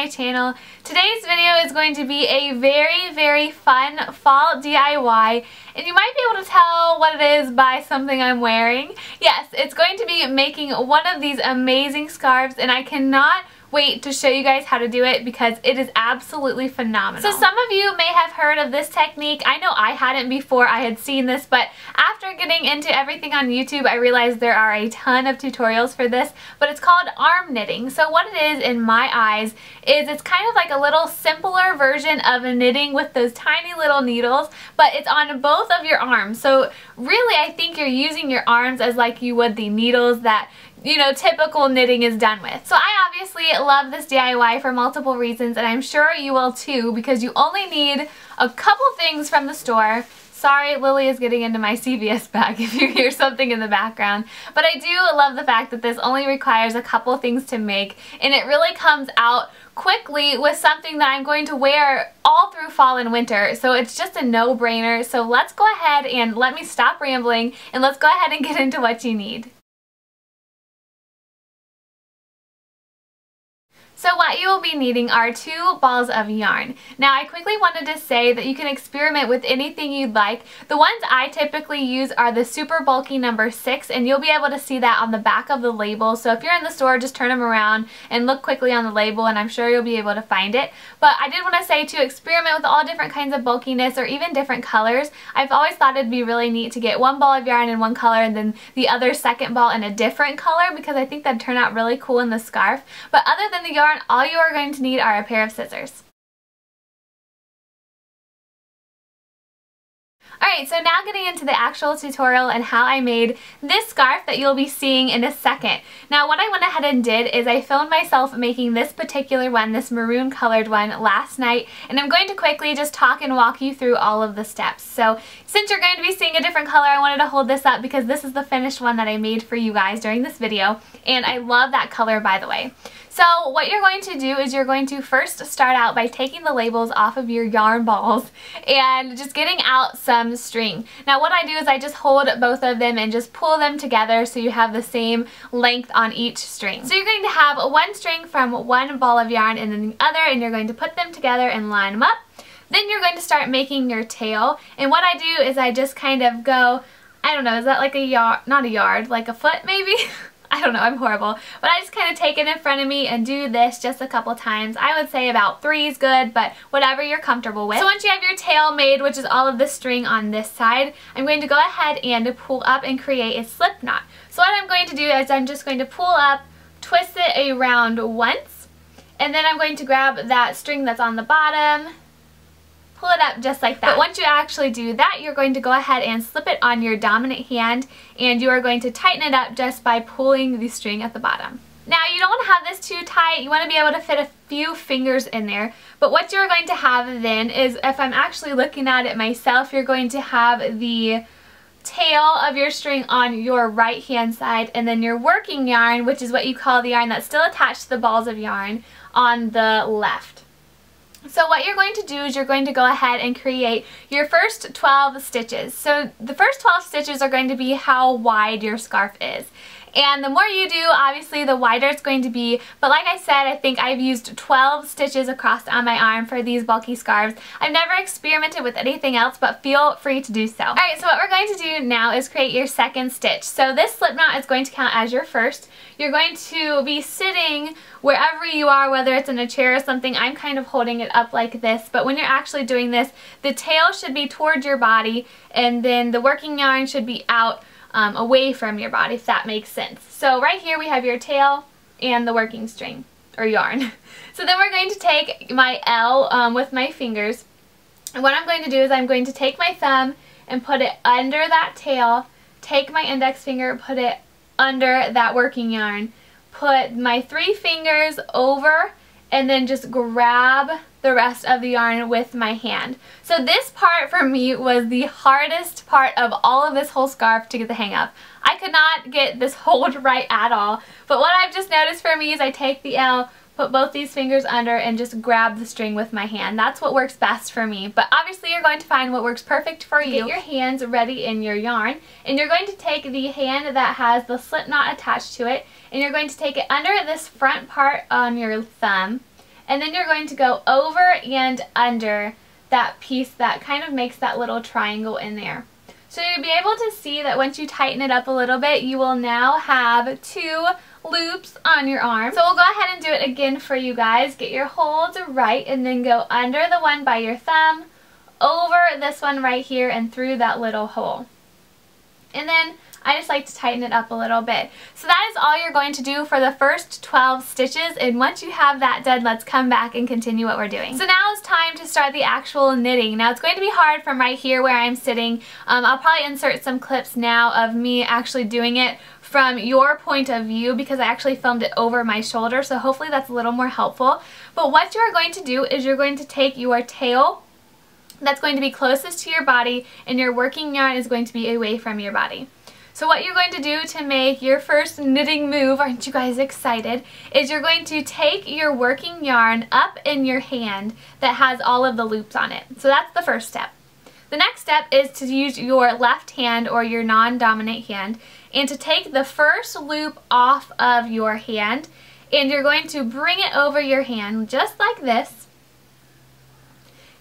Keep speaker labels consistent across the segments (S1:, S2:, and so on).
S1: my channel. Today's video is going to be a very fun fall DIY, and you might be able to tell what it is by something I'm wearing. Yes, it's going to be making one of these amazing scarves, and I cannot wait to show you guys how to do it because it is absolutely phenomenal. So some of you may have heard of this technique. I know I hadn't before I had seen this, but after getting into everything on YouTube, I realized there are a ton of tutorials for this, but it's called arm knitting. So what it is in my eyes is it's kind of like a little simpler version of knitting with those tiny little needles, but it's on both of your arms. So really I think you're using your arms as like you would the needles that typical knitting is done with. So I obviously love this DIY for multiple reasons, and I'm sure you will too, because you only need a couple things from the store. Sorry, Lily is getting into my CVS bag if you hear something in the background. But I do love the fact that this only requires a couple things to make, and it really comes out quickly with something that I'm going to wear all through fall and winter. So it's just a no-brainer. So let's go ahead and let me stop rambling, and let's go ahead and get into what you need. So what you will be needing are 2 balls of yarn. Now I quickly wanted to say that you can experiment with anything you'd like. The ones I typically use are the super bulky number 6, and you'll be able to see that on the back of the label. So if you're in the store, just turn them around and look quickly on the label, and I'm sure you'll be able to find it. But I did want to say to experiment with all different kinds of bulkiness or even different colors. I've always thought it'd be really neat to get 1 ball of yarn in one color and then the other second ball in a different color, because I think that'd turn out really cool in the scarf. But other than the yarn, all you are going to need are a pair of scissors. Alright, so now getting into the actual tutorial and how I made this scarf that you'll be seeing in a second. Now what I went ahead and did is I filmed myself making this particular one, this maroon colored one, last night, and I'm going to quickly just talk and walk you through all of the steps. So since you're going to be seeing a different color, I wanted to hold this up because this is the finished one that I made for you guys during this video, and I love that color, by the way. So what you're going to do is you're going to first start out by taking the labels off of your yarn balls and just getting out some string. Now what I do is I just hold both of them and just pull them together so you have the same length on each string. So you're going to have one string from one ball of yarn and then the other, and you're going to put them together and line them up. Then you're going to start making your tail, and what I do is I just kind of go, I don't know, is that like a yard, not a yard, like a foot maybe? I don't know, I'm horrible. But I just kind of take it in front of me and do this just a couple times. I would say about 3 is good, but whatever you're comfortable with. So once you have your tail made, which is all of the string on this side, I'm going to go ahead and pull up and create a slip knot. So what I'm going to do is I'm just going to pull up, twist it around once, and then I'm going to grab that string that's on the bottom, pull it up just like that. But once you actually do that, you're going to go ahead and slip it on your dominant hand, and you are going to tighten it up just by pulling the string at the bottom. Now you don't want to have this too tight. You want to be able to fit a few fingers in there. But what you're going to have then is, if I'm actually looking at it myself, you're going to have the tail of your string on your right hand side, and then your working yarn, which is what you call the yarn that's still attached to the balls of yarn, on the left. So what you're going to do is you're going to go ahead and create your first 12 stitches. So the first 12 stitches are going to be how wide your scarf is. And the more you do, obviously, the wider it's going to be. But like I said, I think I've used 12 stitches across on my arm for these bulky scarves. I've never experimented with anything else, but feel free to do so. Alright, so what we're going to do now is create your second stitch. So this slip knot is going to count as your first. You're going to be sitting wherever you are, whether it's in a chair or something. I'm kind of holding it up like this, but when you're actually doing this, the tail should be towards your body, and then the working yarn should be out away from your body, if that makes sense. So right here we have your tail and the working string, or yarn. So then we're going to take my L with my fingers, and what I'm going to do is I'm going to take my thumb and put it under that tail, take my index finger, put it under that working yarn, put my 3 fingers over, and then just grab the rest of the yarn with my hand. So this part for me was the hardest part of all of this whole scarf to get the hang of. I could not get this hold right at all, but what I've just noticed for me is I take the L, put both these fingers under, and just grab the string with my hand. That's what works best for me, but obviously you're going to find what works perfect for you. Get your hands ready in your yarn, and you're going to take the hand that has the slip knot attached to it, and you're going to take it under this front part on your thumb, and then you're going to go over and under that piece that kind of makes that little triangle in there. So you'll be able to see that once you tighten it up a little bit, you will now have 2 loops on your arm. So we'll go ahead and do it again for you guys. Get your holds right and then go under the one by your thumb, over this one right here, and through that little hole. And then I just like to tighten it up a little bit. So that is all you're going to do for the first 12 stitches, and once you have that done, let's come back and continue what we're doing. So now it's time to start the actual knitting. Now it's going to be hard from right here where I'm sitting. I'll probably insert some clips now of me actually doing it from your point of view because I actually filmed it over my shoulder, so hopefully that's a little more helpful. But what you're going to do is you're going to take your tail that's going to be closest to your body, and your working yarn is going to be away from your body. So what you're going to do to make your first knitting move, aren't you guys excited, is you're going to take your working yarn up in your hand that has all of the loops on it. So that's the first step. The next step is to use your left hand or your non-dominant hand and to take the first loop off of your hand, and you're going to bring it over your hand just like this,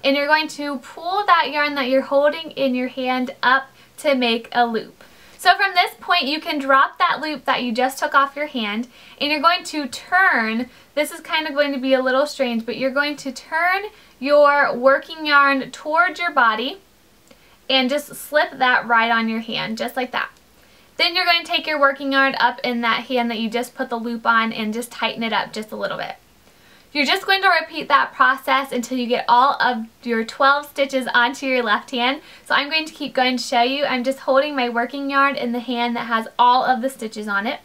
S1: and you're going to pull that yarn that you're holding in your hand up to make a loop. So from this point you can drop that loop that you just took off your hand, and you're going to turn, this is kind of going to be a little strange, but you're going to turn your working yarn towards your body and just slip that right on your hand, just like that. Then you're going to take your working yarn up in that hand that you just put the loop on and just tighten it up just a little bit. You're just going to repeat that process until you get all of your 12 stitches onto your left hand. So I'm going to keep going to show you. I'm just holding my working yarn in the hand that has all of the stitches on it.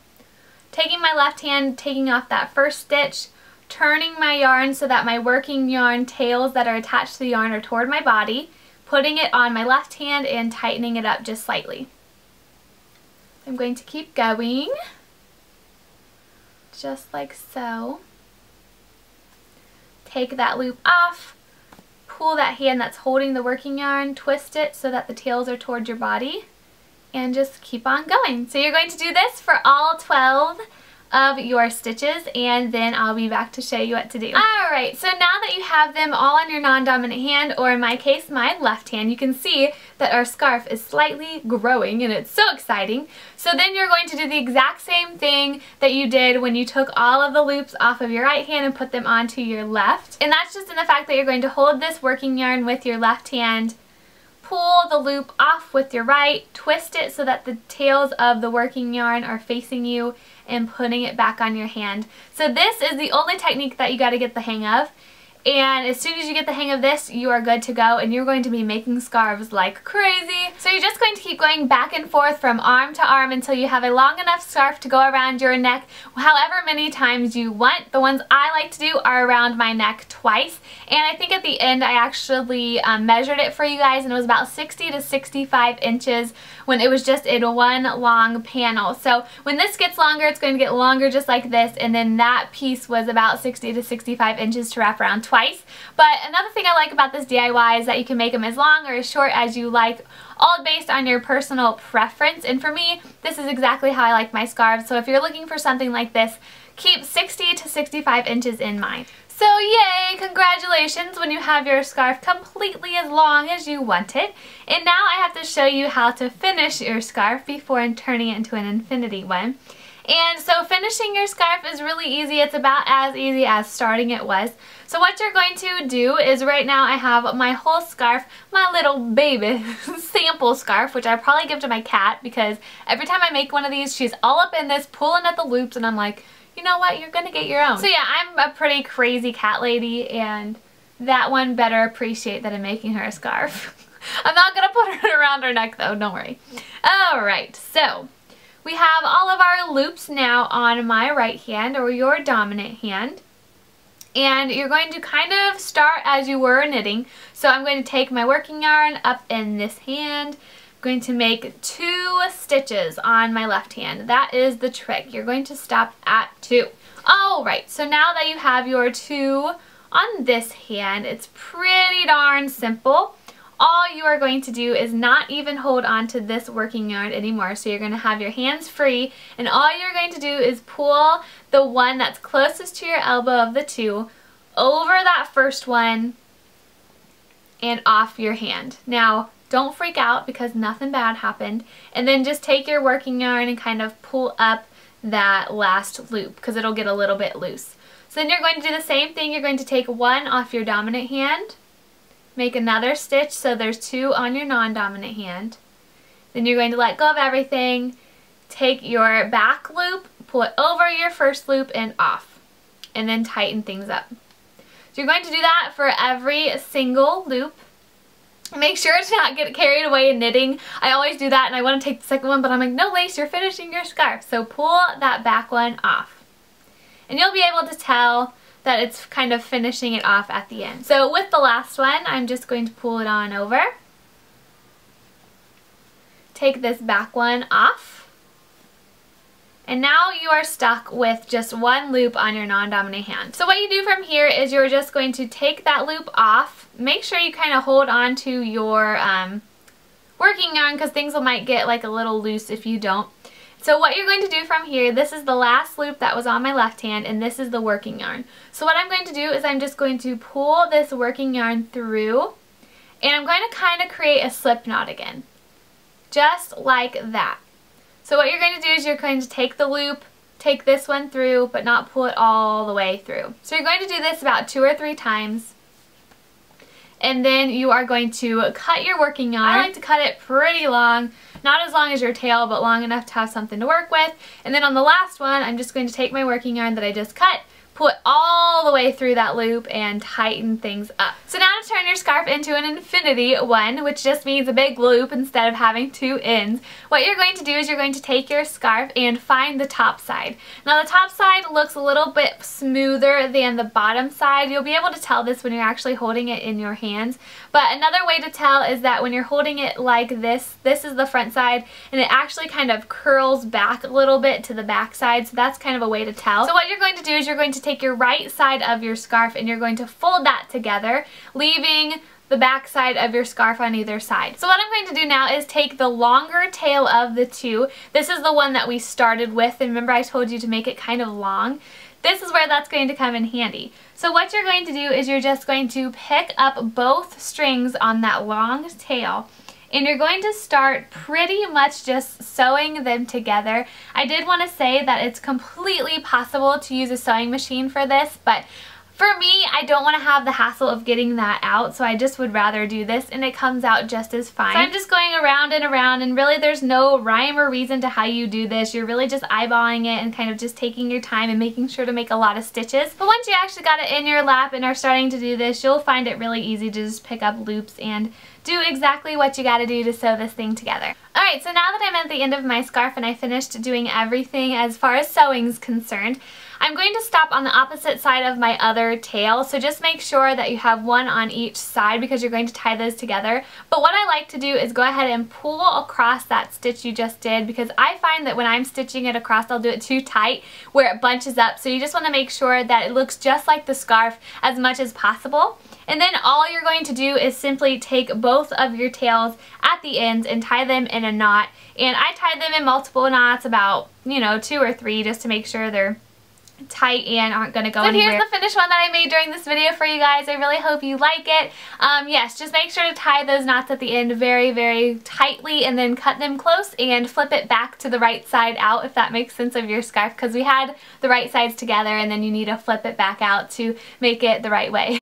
S1: Taking my left hand, taking off that first stitch, turning my yarn so that my working yarn tails that are attached to the yarn are toward my body, putting it on my left hand and tightening it up just slightly. I'm going to keep going, just like so. Take that loop off, pull that hand that's holding the working yarn, twist it so that the tails are towards your body, and just keep on going. So you're going to do this for all 12 of your stitches, and then I'll be back to show you what to do. Alright, so now that you have them all on your non-dominant hand, or in my case, my left hand, you can see that our scarf is slightly growing, and it's so exciting. So then you're going to do the exact same thing that you did when you took all of the loops off of your right hand and put them onto your left. And that's just in the fact that you're going to hold this working yarn with your left hand, pull the loop off with your right, twist it so that the tails of the working yarn are facing you, and putting it back on your hand. So this is the only technique that you got to get the hang of. And as soon as you get the hang of this, you are good to go, and you're going to be making scarves like crazy. So you're just going to keep going back and forth from arm to arm until you have a long enough scarf to go around your neck however many times you want. The ones I like to do are around my neck twice, and I think at the end I actually measured it for you guys, and it was about 60 to 65 inches when it was just in one long panel. So when this gets longer, it's going to get longer just like this, and then that piece was about 60 to 65 inches to wrap around twice. But another thing I like about this DIY is that you can make them as long or as short as you like, all based on your personal preference. And for me, this is exactly how I like my scarves. So if you're looking for something like this, keep 60 to 65 inches in mind. So yay, congratulations when you have your scarf completely as long as you want it. And now I have to show you how to finish your scarf before turning it into an infinity one. And so finishing your scarf is really easy. It's about as easy as starting it was. So what you're going to do is, right now I have my whole scarf, my little baby sample scarf, which I probably give to my cat because every time I make one of these, she's all up in this, pulling at the loops, and I'm like, you know what, you're gonna get your own. So yeah, I'm a pretty crazy cat lady, and that one better appreciate that I'm making her a scarf. I'm not gonna put it around her neck though, don't worry. Alright, so we have all of our loops now on my right hand, or your dominant hand. And you're going to kind of start as you were knitting. So I'm going to take my working yarn up in this hand. I'm going to make 2 stitches on my left hand. That is the trick. You're going to stop at 2. Alright, so now that you have your 2 on this hand, it's pretty darn simple. All you are going to do is not even hold on to this working yarn anymore. So you're going to have your hands free, and all you're going to do is pull the one that's closest to your elbow of the 2 over that first one and off your hand. Now, don't freak out because nothing bad happened. And then just take your working yarn and kind of pull up that last loop because it'll get a little bit loose. So then you're going to do the same thing. You're going to take one off your dominant hand, make another stitch so there's two on your non-dominant hand. Then you're going to let go of everything, take your back loop, pull it over your first loop and off, and then tighten things up. So you're going to do that for every single loop. Make sure to not get carried away in knitting. I always do that and I want to take the second one, but I'm like, no, Lace, you're finishing your scarf. So pull that back one off. And you'll be able to tell that it's kind of finishing it off at the end. So with the last one, I'm just going to pull it on over. Take this back one off. And now you are stuck with just one loop on your non-dominant hand. So what you do from here is you're just going to take that loop off. Make sure you kind of hold on to your working yarn because things might get like a little loose if you don't. So what you're going to do from here, this is the last loop that was on my left hand and this is the working yarn. So what I'm going to do is I'm just going to pull this working yarn through and I'm going to kind of create a slip knot again. Just like that. So what you're going to do is you're going to take the loop, take this one through, but not pull it all the way through. So you're going to do this about 2 or 3 times. And then you are going to cut your working yarn. I like to cut it pretty long, not as long as your tail, but long enough to have something to work with. And then on the last one, I'm just going to take my working yarn that I just cut, pull it all the way through that loop and tighten things up. So now to turn your scarf into an infinity one, which just means a big loop instead of having 2 ends, what you're going to do is you're going to take your scarf and find the top side. Now the top side looks a little bit smoother than the bottom side. You'll be able to tell this when you're actually holding it in your hands. But another way to tell is that when you're holding it like this, this is the front side and it actually kind of curls back a little bit to the back side. So that's kind of a way to tell. So what you're going to do is you're going to take your right side of your scarf and you're going to fold that together, leaving the back side of your scarf on either side. So what I'm going to do now is take the longer tail of the two. This is the one that we started with, and remember I told you to make it kind of long. This is where that's going to come in handy. So what you're going to do is you're just going to pick up both strings on that long tail and you're going to start pretty much just sewing them together. I did want to say that it's completely possible to use a sewing machine for this, but for me, I don't want to have the hassle of getting that out, so I just would rather do this and it comes out just as fine. So I'm just going around and really there's no rhyme or reason to how you do this. You're really just eyeballing it and kind of just taking your time and making sure to make a lot of stitches. But once you actually got it in your lap and are starting to do this, you'll find it really easy to just pick up loops and do exactly what you got to do to sew this thing together. Alright, so now that I'm at the end of my scarf and I finished doing everything as far as sewing's concerned, I'm going to stop on the opposite side of my other tail, so just make sure that you have one on each side because you're going to tie those together. But what I like to do is go ahead and pull across that stitch you just did because I find that when I'm stitching it across, I'll do it too tight where it bunches up. So you just want to make sure that it looks just like the scarf as much as possible. And then all you're going to do is simply take both of your tails at the ends and tie them in a knot. And I tied them in multiple knots, about, 2 or 3, just to make sure they're tight and aren't going to go anywhere. Here's the finished one that I made during this video for you guys. I really hope you like it. Yes, just make sure to tie those knots at the end very, very tightly and then cut them close and flip it back to the right side out, if that makes sense, of your scarf, because we had the right sides together and then you need to flip it back out to make it the right way.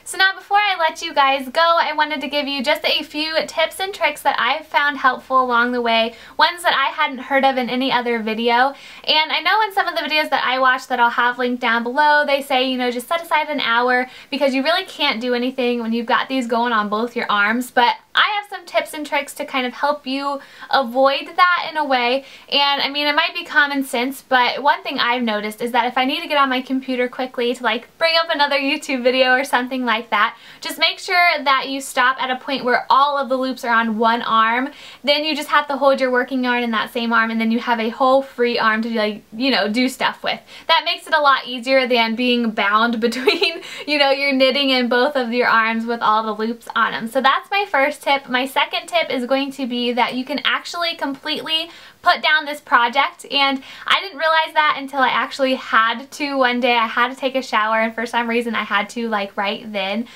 S1: So now before I let you guys go, I wanted to give you just a few tips and tricks that I've found helpful along the way, ones that I hadn't heard of in any other video. And I know in some of the videos that I watch that I'll have linked down below, they say, just set aside an hour because you really can't do anything when you've got these going on both your arms. But I have some tips and tricks to kind of help you avoid that in a way. And I mean, it might be common sense, but one thing I've noticed is that if I need to get on my computer quickly to bring up another YouTube video or something like that, just make sure that you stop at a point where all of the loops are on one arm. Then you just have to hold your working yarn in that same arm and then you have a whole free arm to do stuff with. That makes it a lot easier than being bound between, your knitting in both of your arms with all the loops on them. So that's my first tip. My second tip is going to be that you can actually completely put down this project, and I didn't realize that until I actually had to one day. I had to take a shower, and for some reason I had to like right then.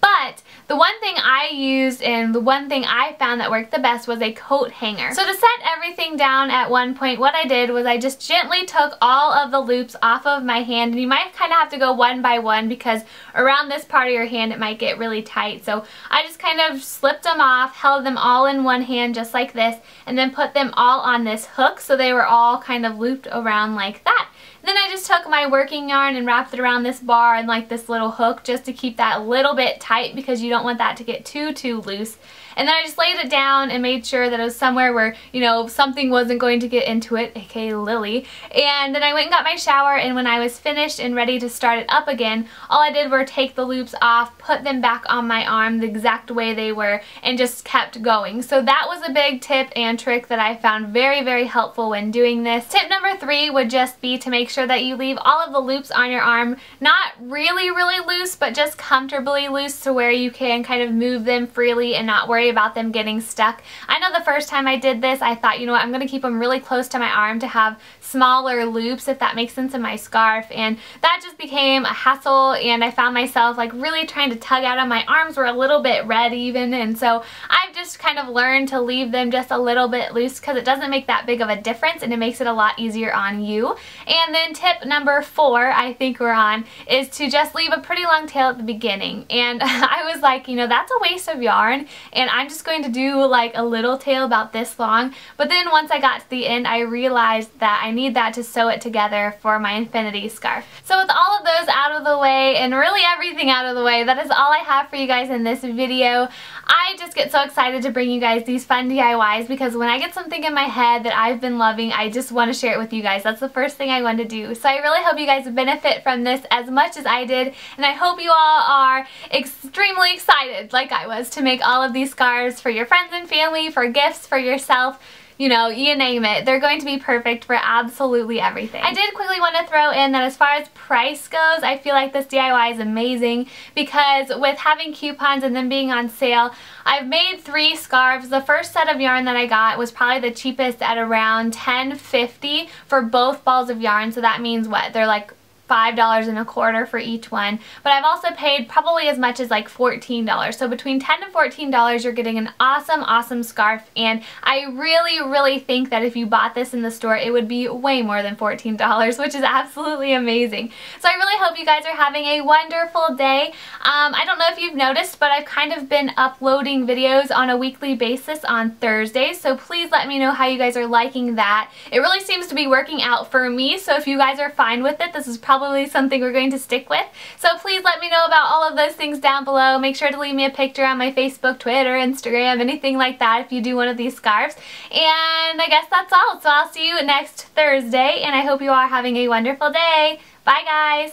S1: But the one thing I used and the one thing I found that worked the best was a coat hanger. So to set everything down at one point, what I did was I just gently took all of the loops off of my hand, and you might kind of have to go one by one because around this part of your hand it might get really tight. So I just kind of slipped them off, held them all in one hand just like this, and then put them all on this hook so they were all kind of looped around like that. Then I just took my working yarn and wrapped it around this bar and like this little hook just to keep that a little bit tight because you don't want that to get too loose. And then I just laid it down and made sure that it was somewhere where, you know, something wasn't going to get into it, aka Lily. And then I went and got my shower, and when I was finished and ready to start it up again, all I did were take the loops off, put them back on my arm the exact way they were, and just kept going. So that was a big tip and trick that I found very, very helpful when doing this. Tip number 3 would just be to make sure that you leave all of the loops on your arm not really, really loose, but just comfortably loose to where you can kind of move them freely and not worry about them getting stuck. I know the first time I did this, I thought, you know what, I'm going to keep them really close to my arm to have smaller loops, if that makes sense, in my scarf, and that just became a hassle, and I found myself like really trying to tug out, and my arms were a little bit red even, and so I've just kind of learned to leave them just a little bit loose because it doesn't make that big of a difference, and it makes it a lot easier on you. And then tip number 4, I think we're on, is to just leave a pretty long tail at the beginning. And I was like, you know, that's a waste of yarn, and I'm just going to do like a little tail about this long. But then once I got to the end, I realized that I need that to sew it together for my infinity scarf. So with all of those out of the way, and really everything out of the way, that is all I have for you guys in this video. I just get so excited to bring you guys these fun DIYs because when I get something in my head that I've been loving, I just want to share it with you guys. That's the first thing I want to do. So I really hope you guys benefit from this as much as I did, and I hope you all are extremely excited, like I was, to make all of these scarves for your friends and family, for gifts, for yourself. You know, you name it. They're going to be perfect for absolutely everything. I did quickly want to throw in that as far as price goes, I feel like this DIY is amazing because with having coupons and them being on sale, I've made 3 scarves. The first set of yarn that I got was probably the cheapest at around $10.50 for both balls of yarn. So that means what? They're like $5.25 for each one, but I've also paid probably as much as like $14. So between $10 and $14 you're getting an awesome scarf, and I really think that if you bought this in the store it would be way more than $14, which is absolutely amazing. So I really hope you guys are having a wonderful day. I don't know if you've noticed, but I've kind of been uploading videos on a weekly basis on Thursdays, so please let me know how you guys are liking that. It really seems to be working out for me, so if you guys are fine with it, this is probably something we're going to stick with. So please let me know about all of those things down below. Make sure to leave me a picture on my Facebook, Twitter, Instagram, anything like that if you do one of these scarves. And I guess that's all. So I'll see you next Thursday, and I hope you all are having a wonderful day. Bye guys,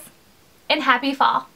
S1: and happy fall.